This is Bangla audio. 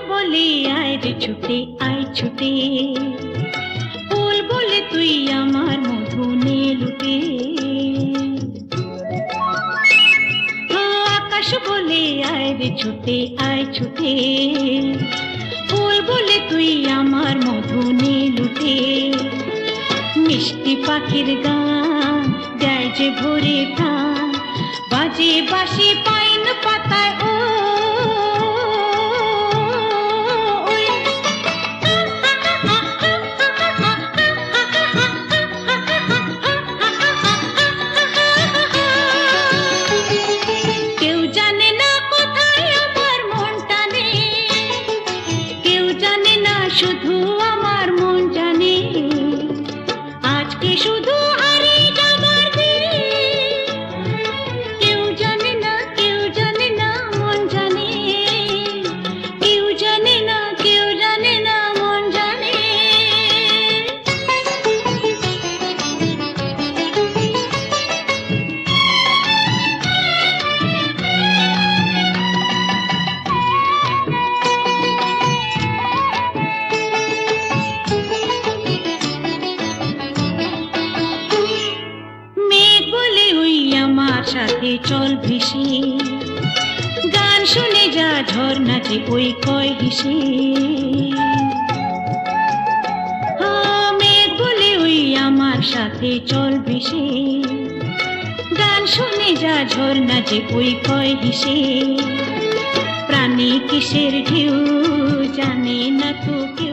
বলে আয় রে ছুটে আয় ছুটে, ফুল বলে তুই আমার মধু নে লুটে। আকাশ বলে আয় রে ছুটে আয় ছুটে, ফুল বলে তুই আমার মধু নে লুটে। মিষ্টি পাখির গান দেয় যে ভোরে প্রাণ, বাজে বাঁশি পাইন পাতায় ও কেউ জানে না কোথায় আমার মনটা নেই, কেউ জানে না শুধু আমার মন জানে। আজকে শুধু হারিয়ে যাবার দিন, কেউ জানে না মন জানে, কেউ জানে না মন জানে। মেঘ বলে ওই আমার সাথে চল ভেসে, গান শুনে যা ঝর্ণা যে ওই কয় হেসে। মেঘ বলে ওই আমার সাথে চল ভেসে, গান শুনে যা ঝর্ণা যে ওই কয় হেসে। প্রাণী কিসের ঢেউ জানে না তো কেউ।